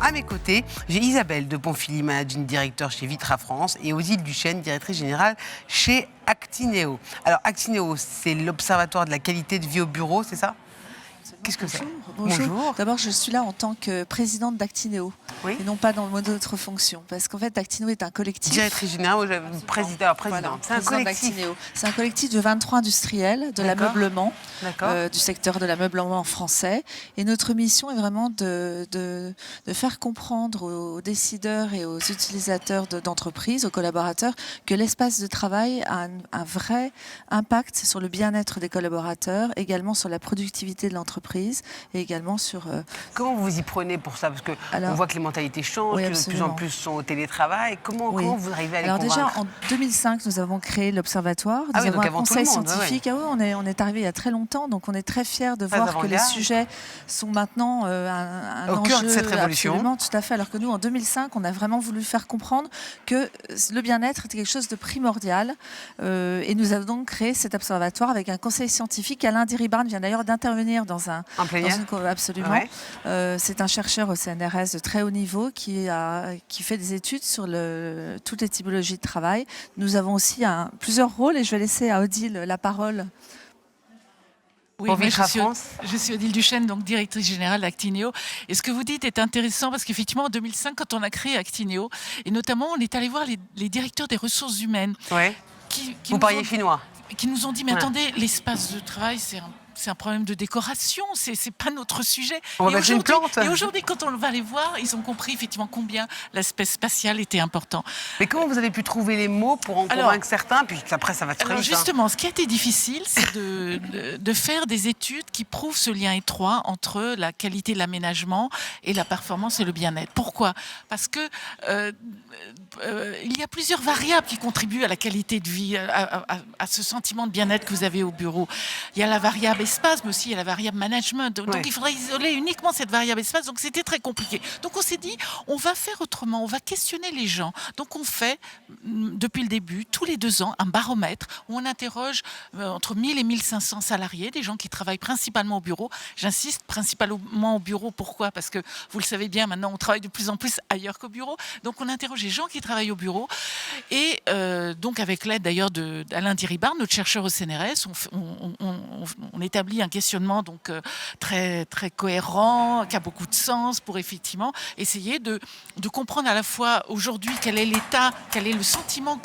à mes côtés, j'ai Isabelle de Ponfilly, managing director chez Vitra France, et Odile Duchesne, directrice générale chez Actineo. Alors, Actineo, c'est l'Observatoire de la qualité de vie au bureau, c'est ça? Qu'est-ce que c'est? Bonjour. D'abord, je suis là en tant que présidente d'Actineo, Oui. et non pas dans mon autre fonction. Parce qu'en fait, Actineo est un collectif. Directrice générale, présidente. Voilà, C'est un collectif. C'est un collectif de 23 industriels de l'ameublement, du secteur de l'ameublement français. Et notre mission est vraiment de faire comprendre aux décideurs et aux utilisateurs d'entreprises, aux collaborateurs, que l'espace de travail a un vrai impact sur le bien-être des collaborateurs, également sur la productivité de l'entreprise et également sur... Comment vous y prenez pour ça? Parce qu'on voit que les mentalités changent, oui, que de plus en plus sont au télétravail. Comment vous arrivez à les convaincre? Déjà, en 2005, nous avons créé l'Observatoire. Nous avons un conseil scientifique. On est arrivé il y a très longtemps, donc on est très fiers de voir que les sujets sont maintenant un au cœur enjeu, de cette révolution. Absolument, tout à fait. Alors que nous, en 2005, on a vraiment voulu faire comprendre que le bien-être était quelque chose de primordial. Et nous avons donc créé cet observatoire avec un conseil scientifique. Alain Diribarne vient d'ailleurs d'intervenir dans absolument. Ouais. C'est un chercheur au CNRS de très haut niveau qui fait des études sur toutes les typologies de travail. Nous avons aussi plusieurs rôles et je vais laisser à Odile la parole. Oui, je suis Odile Duchesne, donc directrice générale d'Actineo. Et ce que vous dites est intéressant parce qu'effectivement, en 2005, quand on a créé Actineo, et notamment, on est allé voir les directeurs des ressources humaines. Ouais. Vous parliez chinois. Qui nous ont dit, mais attendez, l'espace de travail, c'est un problème de décoration, c'est pas notre sujet. On va mettre une plante. Et aujourd'hui, quand on va les voir, ils ont compris effectivement combien l'aspect spatial était important. Mais comment vous avez pu trouver les mots pour en convaincre certains? Puis après, ça va très vite. Justement, ce qui a été difficile, c'est de faire des études qui prouvent ce lien étroit entre la qualité de l'aménagement et la performance et le bien-être. Pourquoi? Parce que il y a plusieurs variables qui contribuent à la qualité de vie, à ce sentiment de bien-être que vous avez au bureau. Il y a la variable espace, mais aussi il y a la variable management. Donc il faudrait isoler uniquement cette variable espace. Donc c'était très compliqué. Donc on s'est dit, on va faire autrement, on va questionner les gens. Donc on fait, depuis le début, tous les 2 ans, un baromètre où on interroge entre 1000 et 1500 salariés, des gens qui travaillent principalement au bureau. J'insiste, principalement au bureau. Pourquoi? Parce que vous le savez bien, maintenant on travaille de plus en plus ailleurs qu'au bureau. Donc on interroge les gens qui travaillent au bureau. Et donc avec l'aide d'ailleurs d'Alain Diribarne, notre chercheur au CNRS, on établit un questionnement donc très très cohérent, qui a beaucoup de sens pour effectivement essayer de comprendre à la fois aujourd'hui quel est l'état, quel est le sentiment,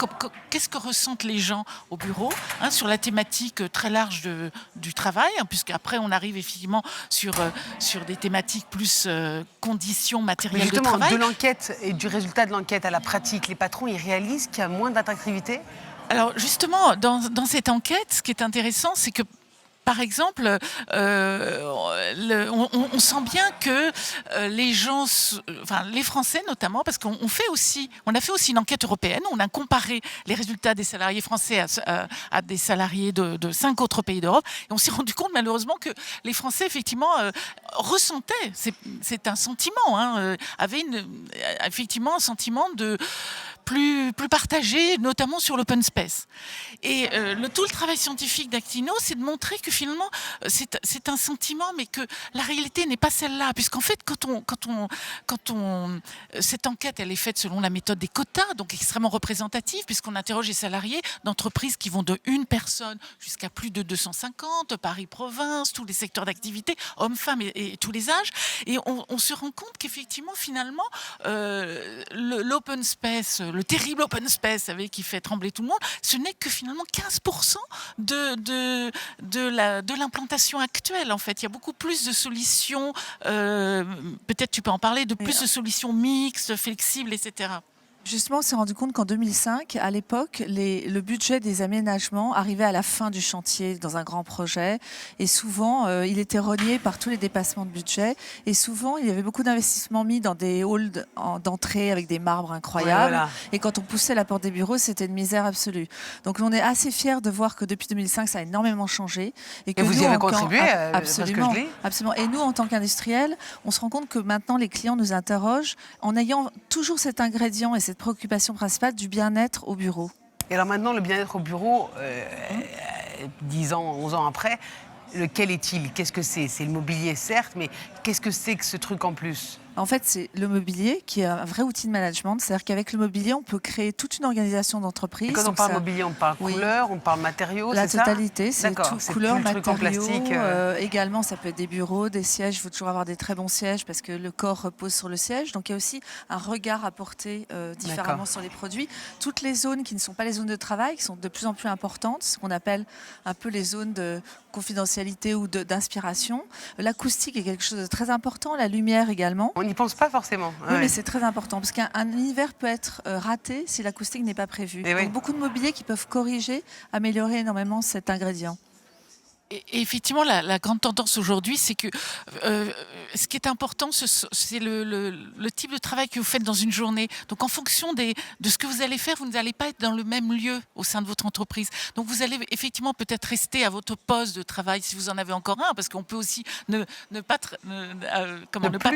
qu'est-ce que ressentent les gens au bureau, sur la thématique très large du travail, puisqu'après on arrive effectivement sur des thématiques plus conditions matérielles de travail. De l'enquête et du résultat de l'enquête à la pratique, les patrons ils réalisent qu'il y a moins d'attractivité? Alors justement, dans cette enquête, ce qui est intéressant, c'est que par exemple, on sent bien que les gens, les Français notamment, parce qu'on a fait aussi une enquête européenne, on a comparé les résultats des salariés français à des salariés de 5 autres pays d'Europe, et on s'est rendu compte malheureusement que les Français effectivement ressentaient, c'est un sentiment, avaient effectivement un sentiment de plus partagé, notamment sur l'open space. Et tout le travail scientifique d'Actineo, c'est de montrer que finalement, c'est un sentiment, mais que la réalité n'est pas celle-là. Puisqu'en fait, cette enquête, elle est faite selon la méthode des quotas, donc extrêmement représentative, puisqu'on interroge les salariés d'entreprises qui vont de 1 personne jusqu'à plus de 250, Paris-Province, tous les secteurs d'activité, hommes, femmes et tous les âges. Et on se rend compte qu'effectivement, finalement, l'open space, le terrible open space qui fait trembler tout le monde, ce n'est que finalement 15% de l'implantation actuelle. En fait, il y a beaucoup plus de solutions, peut-être tu peux en parler, plus de solutions mixtes, flexibles, etc. Justement, on s'est rendu compte qu'en 2005, à l'époque, le budget des aménagements arrivait à la fin du chantier dans un grand projet. Et souvent, il était rogné par tous les dépassements de budget. Et souvent, il y avait beaucoup d'investissements mis dans des halls d'entrée avec des marbres incroyables. Ouais, voilà. Et quand on poussait la porte des bureaux, c'était une misère absolue. Donc, on est assez fiers de voir que depuis 2005, ça a énormément changé. Et que vous y avez contribué, absolument, absolument. Et nous, en tant qu'industriels, on se rend compte que maintenant, les clients nous interrogent en ayant toujours cet ingrédient et cette préoccupation principale du bien-être au bureau. Et alors maintenant, le bien-être au bureau, 10 ans, 11 ans après, lequel est-il? Qu'est-ce que c'est? C'est le mobilier, certes, mais qu'est-ce que c'est que ce truc en plus? En fait, c'est le mobilier qui est un vrai outil de management. C'est-à-dire qu'avec le mobilier, on peut créer toute une organisation d'entreprise. Et quand on Donc parle ça- mobilier, on parle Oui. couleur, on parle matériaux, La c'est ça? totalité, c'est D'accord, tout, c'est couleur, plus le truc en matériaux. plastique, Également, ça peut être des bureaux, des sièges. Il faut toujours avoir des très bons sièges parce que le corps repose sur le siège. Donc il y a aussi un regard à porter différemment D'accord. sur les produits. Toutes les zones qui ne sont pas les zones de travail, qui sont de plus en plus importantes, ce qu'on appelle un peu les zones de confidentialité ou d'inspiration. L'acoustique est quelque chose de très important, la lumière également. On n'y pense pas forcément. Oui, Ouais. mais c'est très important parce qu'un univers peut être raté si l'acoustique n'est pas prévue. Et oui. Donc beaucoup de mobiliers qui peuvent corriger, améliorer énormément cet ingrédient. Et effectivement, la grande tendance aujourd'hui, c'est que ce qui est important, c'est le type de travail que vous faites dans une journée. Donc, en fonction de ce que vous allez faire, vous n'allez pas être dans le même lieu au sein de votre entreprise. Donc, vous allez effectivement peut-être rester à votre poste de travail, si vous en avez encore un, parce qu'on peut aussi ne pas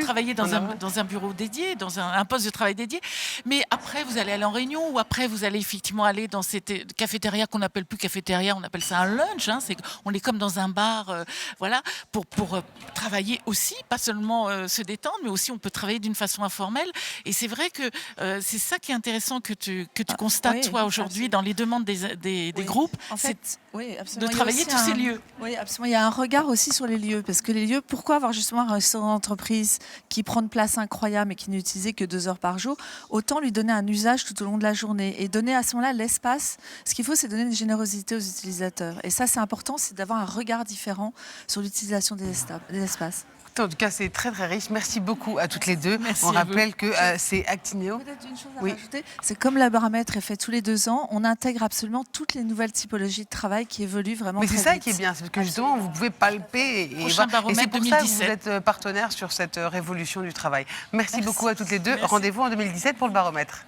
travailler dans un bureau dédié, dans un poste de travail dédié. Mais après, vous allez aller en réunion, ou après, vous allez effectivement aller dans cette cafétéria qu'on n'appelle plus cafétéria, on appelle ça un lunch. Hein, on est comme dans un bar, voilà, pour travailler aussi, pas seulement se détendre, mais aussi on peut travailler d'une façon informelle. Et c'est vrai que c'est ça qui est intéressant que tu constates, oui, toi, aujourd'hui, dans les demandes des Oui. groupes, En c'est fait, oui, de absolument. Il y a travailler aussi tous ces lieux. Oui, absolument. Il y a un regard aussi sur les lieux, parce que les lieux, pourquoi avoir justement un restaurant d'entreprise qui prend une place incroyable et qui n'est utilisé que 2 heures par jour, autant lui donner un usage tout au long de la journée et donner à ce moment-là l'espace. Ce qu'il faut, c'est donner une générosité aux utilisateurs. Et ça, c'est important, c'est d'avoir un regard différent sur l'utilisation des espaces. En tout cas, c'est très très riche. Merci beaucoup à toutes les deux. Merci On à vous. rappelle que c'est Actineo. Peut-être une chose à Oui. rajouter, c'est comme le baromètre est fait tous les 2 ans, on intègre absolument toutes les nouvelles typologies de travail qui évoluent vraiment Mais c'est très ça vite. qui est bien, c'est que justement, vous pouvez palper et Prochain voir. Et c'est baromètre pour ça que vous 2017. êtes partenaire sur cette révolution du travail. Merci beaucoup à toutes les deux. Merci. Rendez-vous en 2017 pour le baromètre.